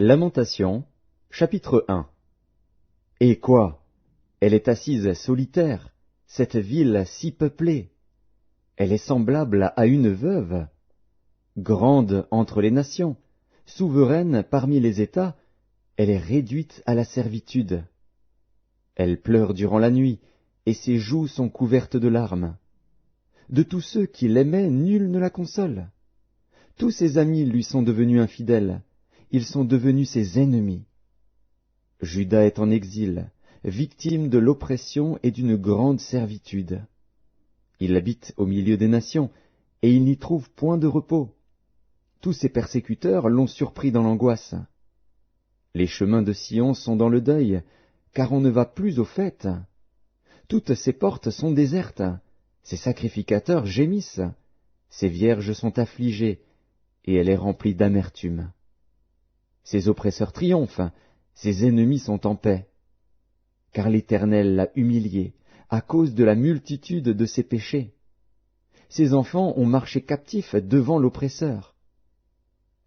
Lamentation, chapitre 1. Et quoi? Elle est assise solitaire, cette ville si peuplée. Elle est semblable à une veuve. Grande entre les nations, souveraine parmi les États, elle est réduite à la servitude. Elle pleure durant la nuit, et ses joues sont couvertes de larmes. De tous ceux qui l'aimaient, nul ne la console. Tous ses amis lui sont devenus infidèles, ils sont devenus ses ennemis. Juda est en exil, victime de l'oppression et d'une grande servitude. Il habite au milieu des nations, et il n'y trouve point de repos. Tous ses persécuteurs l'ont surpris dans l'angoisse. Les chemins de Sion sont dans le deuil, car on ne va plus aux fêtes. Toutes ses portes sont désertes, ses sacrificateurs gémissent, ses vierges sont affligées, et elle est remplie d'amertume. Ses oppresseurs triomphent, ses ennemis sont en paix. Car l'Éternel l'a humiliée à cause de la multitude de ses péchés. Ses enfants ont marché captifs devant l'oppresseur.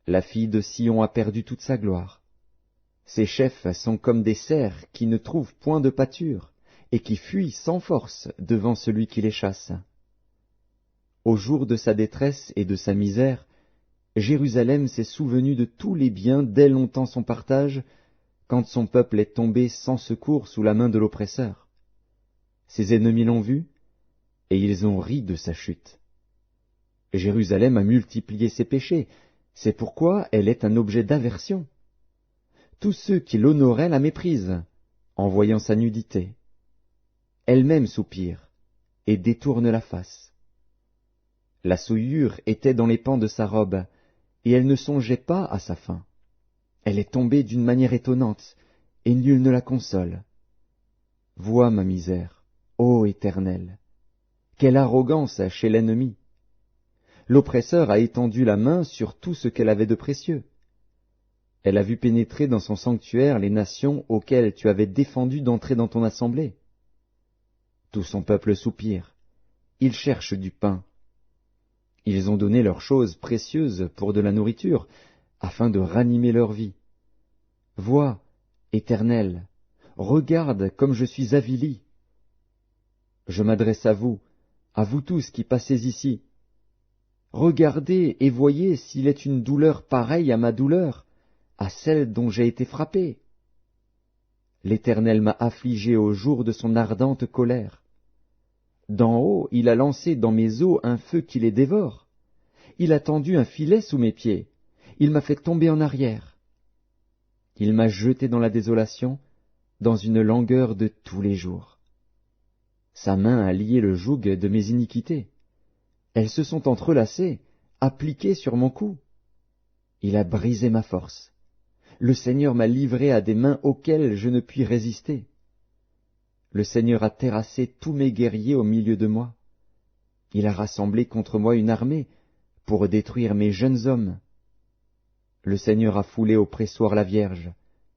La fille de Sion a perdu toute sa gloire. Ses chefs sont comme des cerfs qui ne trouvent point de pâture et qui fuient sans force devant celui qui les chasse. Au jour de sa détresse et de sa misère, Jérusalem s'est souvenue de tous les biens dès longtemps son partage, quand son peuple est tombé sans secours sous la main de l'oppresseur. Ses ennemis l'ont vu, et ils ont ri de sa chute. Jérusalem a multiplié ses péchés, c'est pourquoi elle est un objet d'aversion. Tous ceux qui l'honoraient la méprisent, en voyant sa nudité. Elle-même soupire, et détourne la face. La souillure était dans les pans de sa robe, et elle ne songeait pas à sa fin. Elle est tombée d'une manière étonnante, et nul ne la console. Vois ma misère, ô Éternel! Quelle arrogance chez l'ennemi! L'oppresseur a étendu la main sur tout ce qu'elle avait de précieux. Elle a vu pénétrer dans son sanctuaire les nations auxquelles tu avais défendu d'entrer dans ton assemblée. Tout son peuple soupire, il cherche du pain. Ils ont donné leurs choses précieuses pour de la nourriture, afin de ranimer leur vie. Vois, Éternel, regarde comme je suis avili. Je m'adresse à vous tous qui passez ici. Regardez et voyez s'il est une douleur pareille à ma douleur, à celle dont j'ai été frappé. L'Éternel m'a affligé au jour de son ardente colère. D'en haut, il a lancé dans mes os un feu qui les dévore. Il a tendu un filet sous mes pieds. Il m'a fait tomber en arrière. Il m'a jeté dans la désolation, dans une langueur de tous les jours. Sa main a lié le joug de mes iniquités. Elles se sont entrelacées, appliquées sur mon cou. Il a brisé ma force. Le Seigneur m'a livré à des mains auxquelles je ne puis résister. Le Seigneur a terrassé tous mes guerriers au milieu de moi. Il a rassemblé contre moi une armée pour détruire mes jeunes hommes. Le Seigneur a foulé au pressoir la Vierge,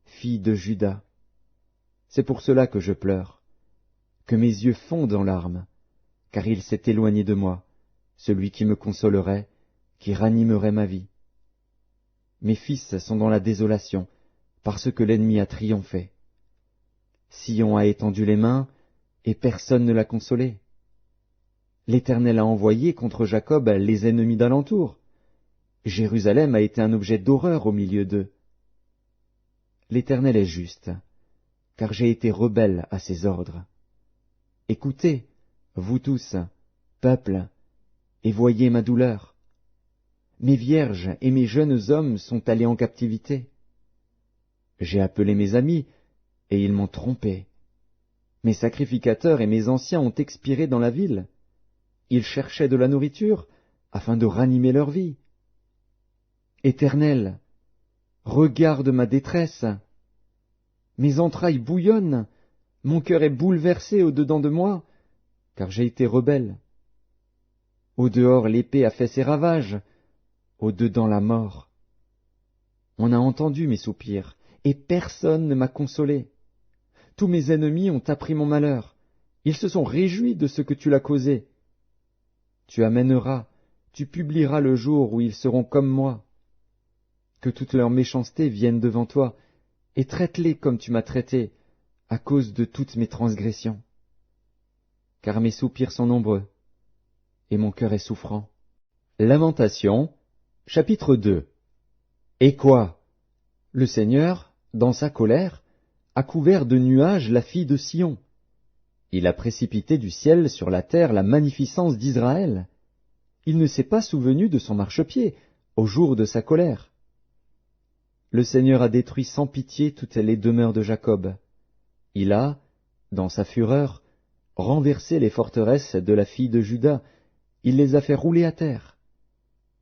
fille de Juda. C'est pour cela que je pleure, que mes yeux fondent en larmes, car il s'est éloigné de moi, celui qui me consolerait, qui ranimerait ma vie. Mes fils sont dans la désolation, parce que l'ennemi a triomphé. Sion a étendu les mains, et personne ne l'a consolé. L'Éternel a envoyé contre Jacob les ennemis d'alentour. Jérusalem a été un objet d'horreur au milieu d'eux. L'Éternel est juste, car j'ai été rebelle à ses ordres. Écoutez, vous tous, peuple, et voyez ma douleur. Mes vierges et mes jeunes hommes sont allés en captivité. J'ai appelé mes amis, et ils m'ont trompé. Mes sacrificateurs et mes anciens ont expiré dans la ville. Ils cherchaient de la nourriture, afin de ranimer leur vie. Éternel, regarde ma détresse. Mes entrailles bouillonnent, mon cœur est bouleversé au-dedans de moi, car j'ai été rebelle. Au dehors l'épée a fait ses ravages, au dedans la mort. On a entendu mes soupirs, et personne ne m'a consolé. Tous mes ennemis ont appris mon malheur, ils se sont réjouis de ce que tu l'as causé. Tu amèneras, tu publieras le jour où ils seront comme moi. Que toute leur méchanceté vienne devant toi, et traite-les comme tu m'as traité, à cause de toutes mes transgressions. Car mes soupirs sont nombreux, et mon cœur est souffrant. Lamentation, chapitre 2. Et quoi? Le Seigneur, dans sa colère, a couvert de nuages la fille de Sion. Il a précipité du ciel sur la terre la magnificence d'Israël. Il ne s'est pas souvenu de son marchepied au jour de sa colère. Le Seigneur a détruit sans pitié toutes les demeures de Jacob. Il a, dans sa fureur, renversé les forteresses de la fille de Juda. Il les a fait rouler à terre.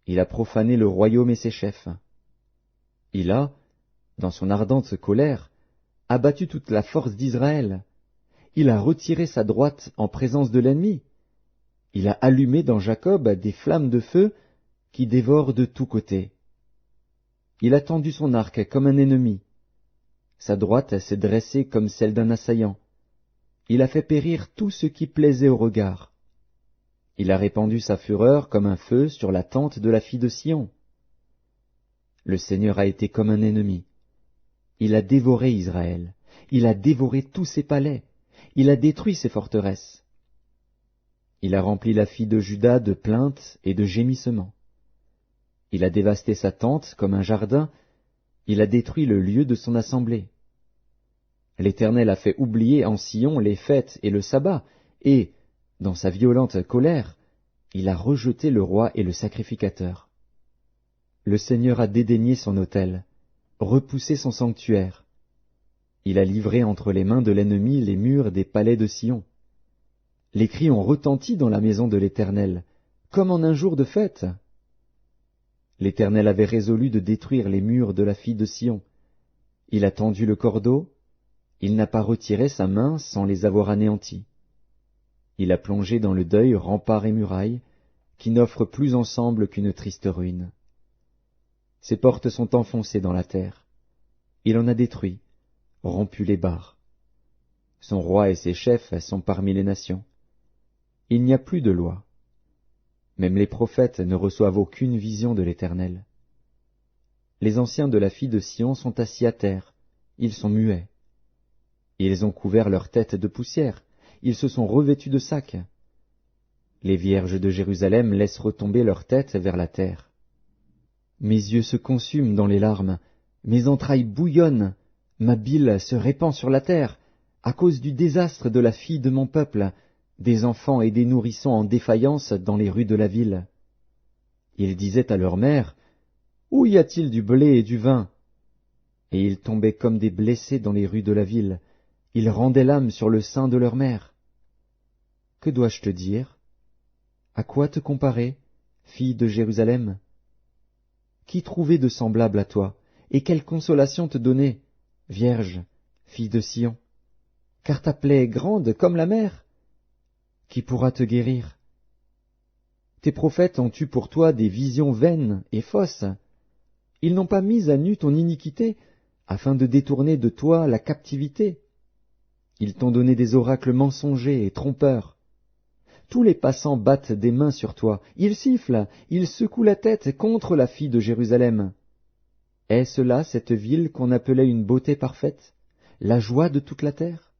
Il a profané le royaume et ses chefs. Il a, dans son ardente colère, abattu toute la force d'Israël. Il a retiré sa droite en présence de l'ennemi. Il a allumé dans Jacob des flammes de feu qui dévorent de tous côtés. Il a tendu son arc comme un ennemi. Sa droite s'est dressée comme celle d'un assaillant. Il a fait périr tout ce qui plaisait au regard. Il a répandu sa fureur comme un feu sur la tente de la fille de Sion. Le Seigneur a été comme un ennemi. Il a dévoré Israël. Il a dévoré tous ses palais. Il a détruit ses forteresses. Il a rempli la fille de Juda de plaintes et de gémissements. Il a dévasté sa tente comme un jardin. Il a détruit le lieu de son assemblée. L'Éternel a fait oublier en Sion les fêtes et le sabbat, et, dans sa violente colère, il a rejeté le roi et le sacrificateur. Le Seigneur a dédaigné son autel, repoussé son sanctuaire. Il a livré entre les mains de l'ennemi les murs des palais de Sion. Les cris ont retenti dans la maison de l'Éternel, comme en un jour de fête. L'Éternel avait résolu de détruire les murs de la fille de Sion. Il a tendu le cordeau, il n'a pas retiré sa main sans les avoir anéantis. Il a plongé dans le deuil remparts et murailles, qui n'offrent plus ensemble qu'une triste ruine. Ses portes sont enfoncées dans la terre. Il en a détruit, rompu les barres. Son roi et ses chefs sont parmi les nations. Il n'y a plus de loi. Même les prophètes ne reçoivent aucune vision de l'Éternel. Les anciens de la fille de Sion sont assis à terre, ils sont muets. Ils ont couvert leur tête de poussière, ils se sont revêtus de sacs. Les vierges de Jérusalem laissent retomber leur tête vers la terre. Mes yeux se consument dans les larmes, mes entrailles bouillonnent, ma bile se répand sur la terre, à cause du désastre de la fille de mon peuple, des enfants et des nourrissons en défaillance dans les rues de la ville. Ils disaient à leur mère, « Où y a-t-il du blé et du vin ?» Et ils tombaient comme des blessés dans les rues de la ville, ils rendaient l'âme sur le sein de leur mère. Que dois-je te dire? À quoi te comparer, fille de Jérusalem? Qui trouvait de semblable à toi, et quelle consolation te donner, vierge, fille de Sion? Car ta plaie est grande comme la mer. Qui pourra te guérir? Tes prophètes ont eu pour toi des visions vaines et fausses. Ils n'ont pas mis à nu ton iniquité, afin de détourner de toi la captivité. Ils t'ont donné des oracles mensongers et trompeurs. Tous les passants battent des mains sur toi, ils sifflent, ils secouent la tête contre la fille de Jérusalem. Est-ce là cette ville qu'on appelait une beauté parfaite, la joie de toute la terre?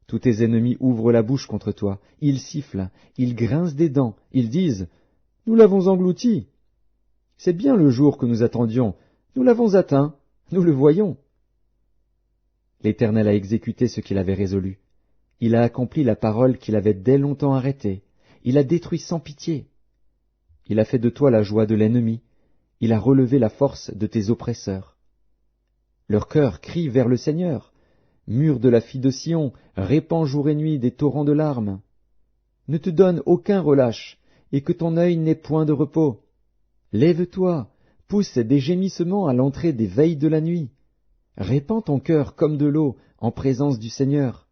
Tous tes ennemis ouvrent la bouche contre toi, ils sifflent, ils grincent des dents, ils disent « Nous l'avons englouti. C'est bien le jour que nous attendions, nous l'avons atteint, nous le voyons. » L'Éternel a exécuté ce qu'il avait résolu. Il a accompli la parole qu'il avait dès longtemps arrêtée. Il a détruit sans pitié. Il a fait de toi la joie de l'ennemi. Il a relevé la force de tes oppresseurs. Leur cœur crie vers le Seigneur. Mur de la fille de Sion, répand jour et nuit des torrents de larmes. Ne te donne aucun relâche, et que ton œil n'ait point de repos. Lève-toi, pousse des gémissements à l'entrée des veilles de la nuit. Répands ton cœur comme de l'eau en présence du Seigneur.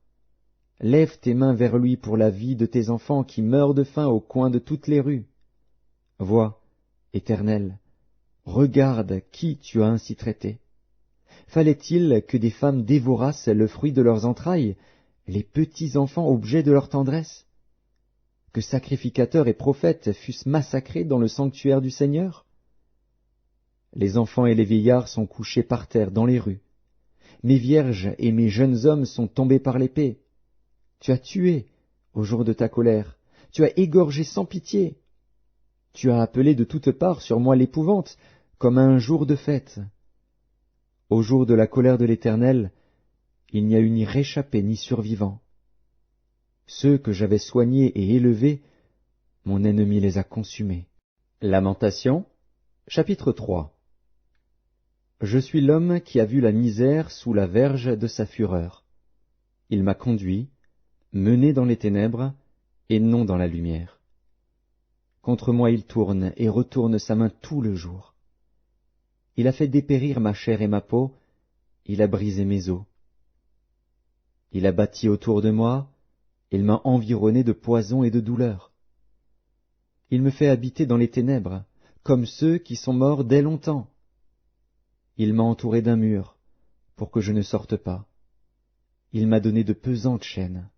Lève tes mains vers lui pour la vie de tes enfants qui meurent de faim au coin de toutes les rues. Vois, Éternel, regarde qui tu as ainsi traité. Fallait-il que des femmes dévorassent le fruit de leurs entrailles, les petits enfants objets de leur tendresse? Que sacrificateurs et prophètes fussent massacrés dans le sanctuaire du Seigneur? Les enfants et les vieillards sont couchés par terre dans les rues. Mes vierges et mes jeunes hommes sont tombés par l'épée. Tu as tué au jour de ta colère, tu as égorgé sans pitié. Tu as appelé de toutes parts sur moi l'épouvante, comme à un jour de fête. Au jour de la colère de l'Éternel, il n'y a eu ni réchappé ni survivant. Ceux que j'avais soignés et élevés, mon ennemi les a consumés. Lamentation, chapitre 3. Je suis l'homme qui a vu la misère sous la verge de sa fureur. Il m'a conduit, mené dans les ténèbres, et non dans la lumière. Contre moi il tourne et retourne sa main tout le jour. Il a fait dépérir ma chair et ma peau, il a brisé mes os. Il a bâti autour de moi, il m'a environné de poison et de douleur. Il me fait habiter dans les ténèbres, comme ceux qui sont morts dès longtemps. Il m'a entouré d'un mur, pour que je ne sorte pas. Il m'a donné de pesantes chaînes.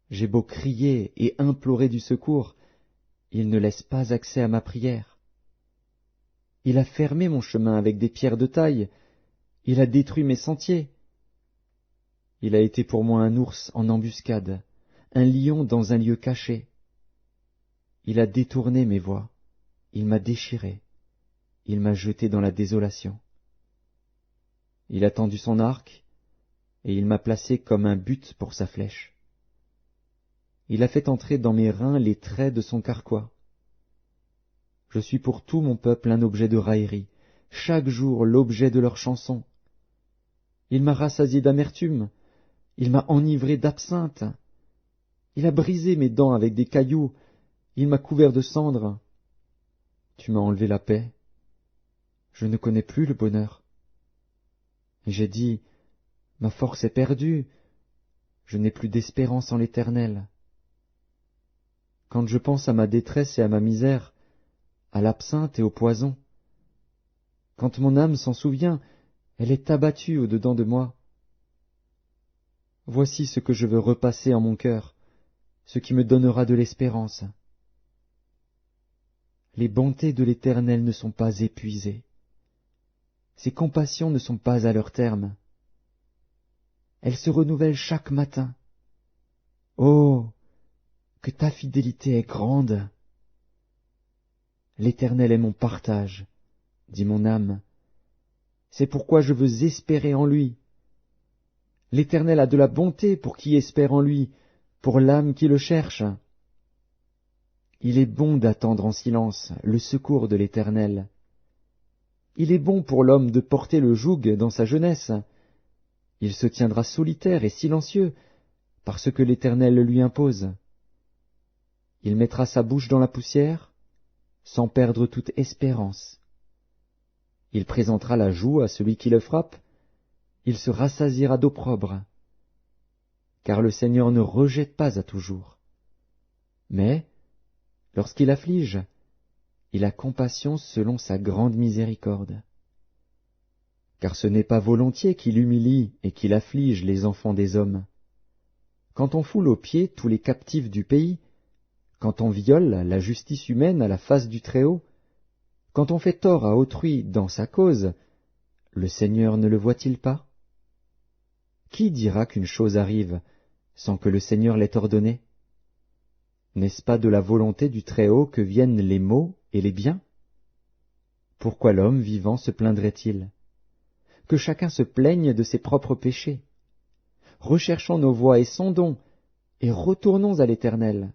J'ai beau crier et implorer du secours, il ne laisse pas accès à ma prière. Il a fermé mon chemin avec des pierres de taille, il a détruit mes sentiers. Il a été pour moi un ours en embuscade, un lion dans un lieu caché. Il a détourné mes voies, il m'a déchiré, il m'a jeté dans la désolation. Il a tendu son arc, et il m'a placé comme un but pour sa flèche. Il a fait entrer dans mes reins les traits de son carquois. Je suis pour tout mon peuple un objet de raillerie, chaque jour l'objet de leurs chansons. Il m'a rassasié d'amertume, il m'a enivré d'absinthe. Il a brisé mes dents avec des cailloux, il m'a couvert de cendres. Tu m'as enlevé la paix. Je ne connais plus le bonheur. Et j'ai dit, ma force est perdue, je n'ai plus d'espérance en l'Éternel. Quand je pense à ma détresse et à ma misère, à l'absinthe et au poison, quand mon âme s'en souvient, elle est abattue au-dedans de moi. Voici ce que je veux repasser en mon cœur, ce qui me donnera de l'espérance. Les bontés de l'Éternel ne sont pas épuisées. Ses compassions ne sont pas à leur terme. Elles se renouvellent chaque matin. Oh, que ta fidélité est grande! L'Éternel est mon partage, dit mon âme. C'est pourquoi je veux espérer en lui. L'Éternel a de la bonté pour qui espère en lui, pour l'âme qui le cherche. Il est bon d'attendre en silence le secours de l'Éternel. Il est bon pour l'homme de porter le joug dans sa jeunesse. Il se tiendra solitaire et silencieux, parce que l'Éternel le lui impose. Il mettra sa bouche dans la poussière, sans perdre toute espérance. Il présentera la joue à celui qui le frappe, il se rassasiera d'opprobre. Car le Seigneur ne rejette pas à toujours. Mais, lorsqu'il afflige, il a compassion selon sa grande miséricorde. Car ce n'est pas volontiers qu'il humilie et qu'il afflige les enfants des hommes. Quand on foule aux pieds tous les captifs du pays, quand on viole la justice humaine à la face du Très-Haut, quand on fait tort à autrui dans sa cause, le Seigneur ne le voit-il pas? Qui dira qu'une chose arrive sans que le Seigneur l'ait ordonné? N'est-ce pas de la volonté du Très-Haut que viennent les maux et les biens? Pourquoi l'homme vivant se plaindrait-il? Que chacun se plaigne de ses propres péchés. Recherchons nos voies et sondons, et retournons à l'Éternel.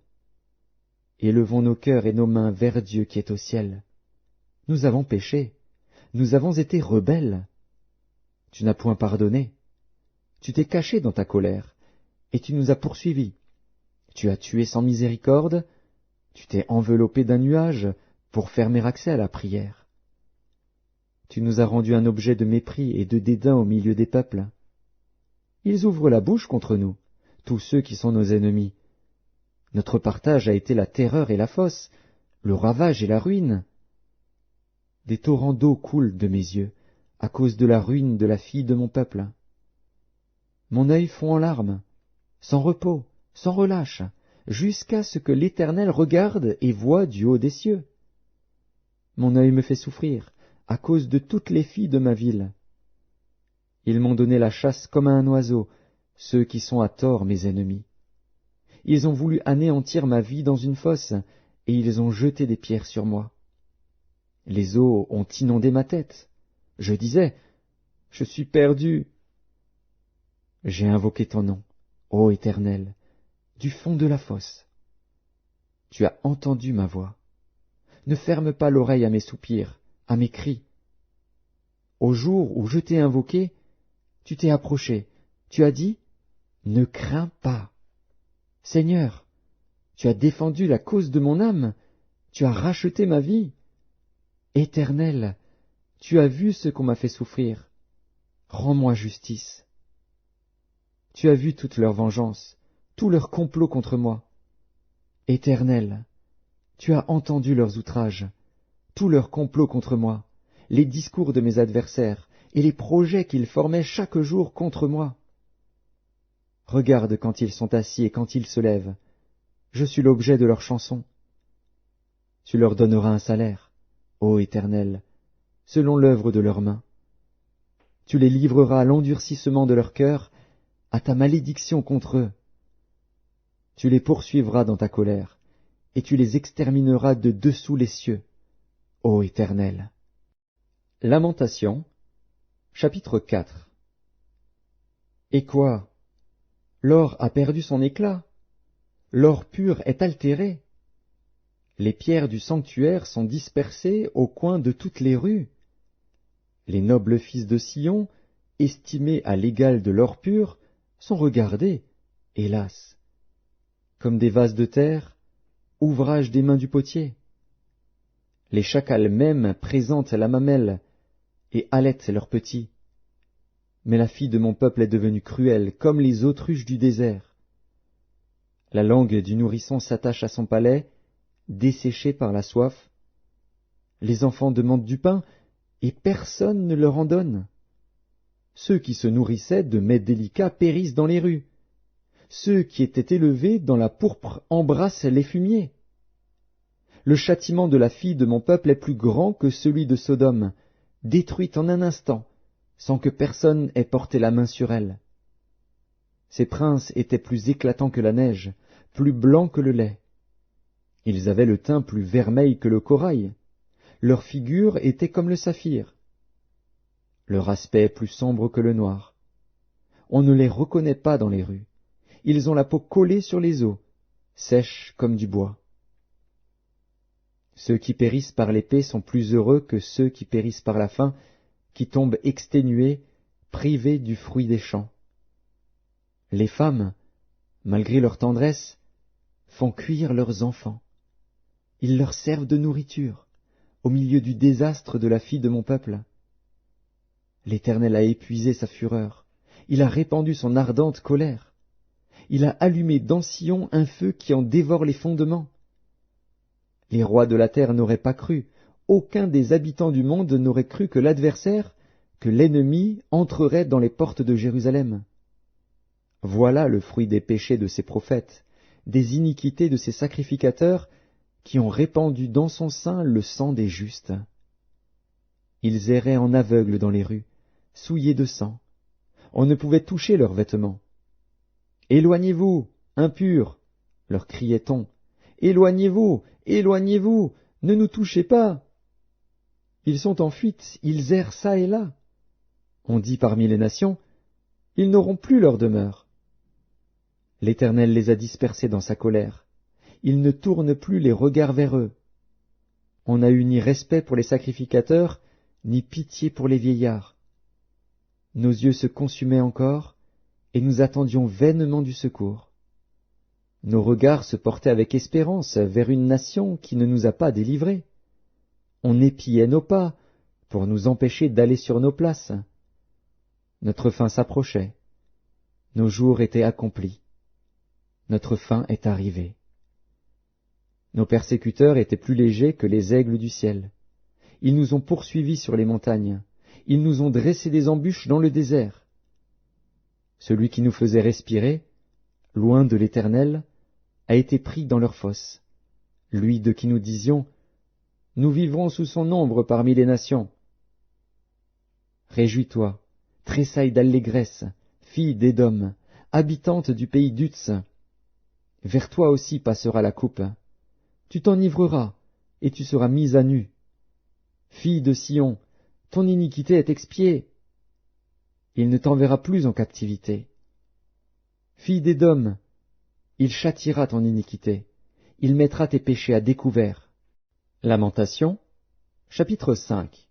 Élevons nos cœurs et nos mains vers Dieu qui est au ciel. Nous avons péché, nous avons été rebelles. Tu n'as point pardonné. Tu t'es caché dans ta colère, et tu nous as poursuivis. Tu as tué sans miséricorde, tu t'es enveloppé d'un nuage pour fermer accès à la prière. Tu nous as rendu un objet de mépris et de dédain au milieu des peuples. Ils ouvrent la bouche contre nous, tous ceux qui sont nos ennemis. Notre partage a été la terreur et la fosse, le ravage et la ruine. Des torrents d'eau coulent de mes yeux, à cause de la ruine de la fille de mon peuple. Mon œil fond en larmes, sans repos, sans relâche, jusqu'à ce que l'Éternel regarde et voie du haut des cieux. Mon œil me fait souffrir, à cause de toutes les filles de ma ville. Ils m'ont donné la chasse comme à un oiseau, ceux qui sont à tort mes ennemis. Ils ont voulu anéantir ma vie dans une fosse, et ils ont jeté des pierres sur moi. Les eaux ont inondé ma tête. Je disais, je suis perdu. J'ai invoqué ton nom, ô Éternel, du fond de la fosse. Tu as entendu ma voix. Ne ferme pas l'oreille à mes soupirs, à mes cris. Au jour où je t'ai invoqué, tu t'es approché, tu as dit, ne crains pas. Seigneur, tu as défendu la cause de mon âme, tu as racheté ma vie. Éternel, tu as vu ce qu'on m'a fait souffrir. Rends-moi justice. Tu as vu toute leur vengeance, tout leur complot contre moi. Éternel, tu as entendu leurs outrages, tout leur complot contre moi, les discours de mes adversaires et les projets qu'ils formaient chaque jour contre moi. Regarde quand ils sont assis et quand ils se lèvent. Je suis l'objet de leurs chansons. Tu leur donneras un salaire, ô Éternel, selon l'œuvre de leurs mains. Tu les livreras à l'endurcissement de leur cœur, à ta malédiction contre eux. Tu les poursuivras dans ta colère, et tu les extermineras de dessous les cieux, ô Éternel. Lamentation, chapitre 4. Et quoi? L'or a perdu son éclat, l'or pur est altéré. Les pierres du sanctuaire sont dispersées au coin de toutes les rues. Les nobles fils de Sion, estimés à l'égal de l'or pur, sont regardés, hélas, comme des vases de terre, ouvrage des mains du potier. Les chacals même présentent la mamelle et allaitent leurs petits. Mais la fille de mon peuple est devenue cruelle, comme les autruches du désert. La langue du nourrisson s'attache à son palais, desséché par la soif. Les enfants demandent du pain, et personne ne leur en donne. Ceux qui se nourrissaient de mets délicats périssent dans les rues. Ceux qui étaient élevés dans la pourpre embrassent les fumiers. Le châtiment de la fille de mon peuple est plus grand que celui de Sodome, détruite en un instant, sans que personne ait porté la main sur elle. Ces princes étaient plus éclatants que la neige, plus blancs que le lait. Ils avaient le teint plus vermeil que le corail. Leur figure était comme le saphir. Leur aspect plus sombre que le noir. On ne les reconnaît pas dans les rues. Ils ont la peau collée sur les os, sèche comme du bois. Ceux qui périssent par l'épée sont plus heureux que ceux qui périssent par la faim, qui tombent exténués, privés du fruit des champs. Les femmes, malgré leur tendresse, font cuire leurs enfants. Ils leur servent de nourriture, au milieu du désastre de la fille de mon peuple. L'Éternel a épuisé sa fureur, il a répandu son ardente colère. Il a allumé dans Sion un feu qui en dévore les fondements. Les rois de la terre n'auraient pas cru, aucun des habitants du monde n'aurait cru que l'adversaire, que l'ennemi entrerait dans les portes de Jérusalem. Voilà le fruit des péchés de ses prophètes, des iniquités de ses sacrificateurs, qui ont répandu dans son sein le sang des justes. Ils erraient en aveugles dans les rues, souillés de sang. On ne pouvait toucher leurs vêtements. « Éloignez-vous, impurs !» leur criait-on. « Éloignez-vous, éloignez-vous, ne nous touchez pas !» Ils sont en fuite, ils errent çà et là. On dit parmi les nations, ils n'auront plus leur demeure. L'Éternel les a dispersés dans sa colère. Il ne tourne plus les regards vers eux. On n'a eu ni respect pour les sacrificateurs, ni pitié pour les vieillards. Nos yeux se consumaient encore, et nous attendions vainement du secours. Nos regards se portaient avec espérance vers une nation qui ne nous a pas délivrés. On épiait nos pas pour nous empêcher d'aller sur nos places. Notre fin s'approchait. Nos jours étaient accomplis. Notre fin est arrivée. Nos persécuteurs étaient plus légers que les aigles du ciel. Ils nous ont poursuivis sur les montagnes. Ils nous ont dressé des embûches dans le désert. Celui qui nous faisait respirer, loin de l'Éternel, a été pris dans leur fosse. Lui de qui nous disions, « Nous vivrons sous son ombre parmi les nations. Réjouis-toi, tressaille d'allégresse, fille d'Édom, habitante du pays d'Utz. Vers toi aussi passera la coupe. Tu t'enivreras, et tu seras mise à nu. Fille de Sion, ton iniquité est expiée. Il ne t'enverra plus en captivité. Fille d'Édom, il châtiera ton iniquité, il mettra tes péchés à découvert. Lamentation, chapitre 5.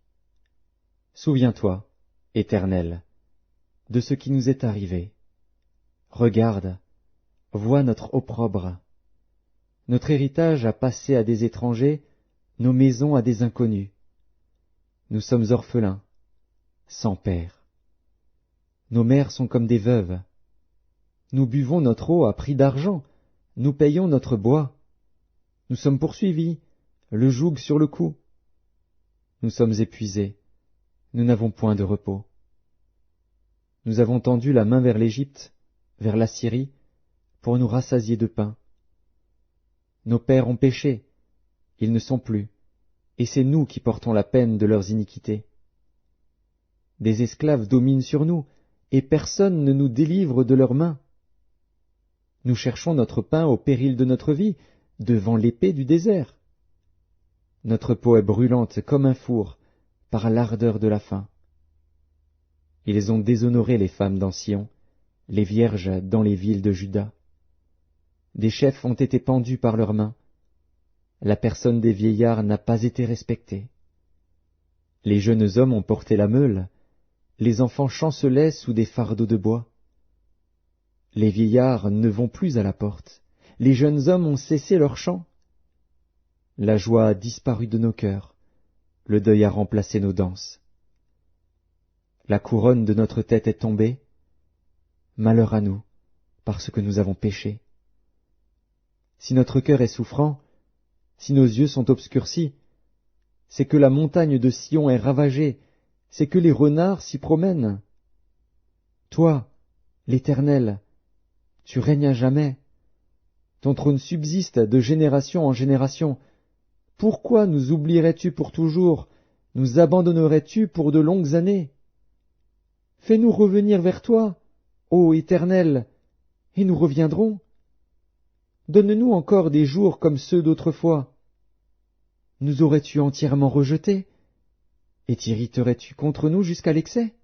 Souviens-toi, Éternel, de ce qui nous est arrivé. Regarde, vois notre opprobre. Notre héritage a passé à des étrangers, nos maisons à des inconnus. Nous sommes orphelins, sans père. Nos mères sont comme des veuves. Nous buvons notre eau à prix d'argent, nous payons notre bois. Nous sommes poursuivis, le joug sur le cou. Nous sommes épuisés, nous n'avons point de repos. Nous avons tendu la main vers l'Égypte, vers la Syrie, pour nous rassasier de pain. Nos pères ont péché, ils ne sont plus, et c'est nous qui portons la peine de leurs iniquités. Des esclaves dominent sur nous, et personne ne nous délivre de leurs mains. Nous cherchons notre pain au péril de notre vie, devant l'épée du désert. Notre peau est brûlante comme un four, par l'ardeur de la faim. Ils ont déshonoré les femmes dans Sion, les vierges dans les villes de Juda. Des chefs ont été pendus par leurs mains. La personne des vieillards n'a pas été respectée. Les jeunes hommes ont porté la meule, les enfants chancelaient sous des fardeaux de bois. Les vieillards ne vont plus à la porte, les jeunes hommes ont cessé leur chant. La joie a disparu de nos cœurs, le deuil a remplacé nos danses. La couronne de notre tête est tombée. Malheur à nous, parce que nous avons péché. Si notre cœur est souffrant, si nos yeux sont obscurcis, c'est que la montagne de Sion est ravagée, c'est que les renards s'y promènent. Toi, l'Éternel, tu règnes à jamais. Ton trône subsiste de génération en génération. Pourquoi nous oublierais-tu pour toujours, nous abandonnerais-tu pour de longues années? Fais-nous revenir vers toi, ô Éternel, et nous reviendrons. Donne-nous encore des jours comme ceux d'autrefois. Nous aurais-tu entièrement rejetés, et t'irriterais-tu contre nous jusqu'à l'excès?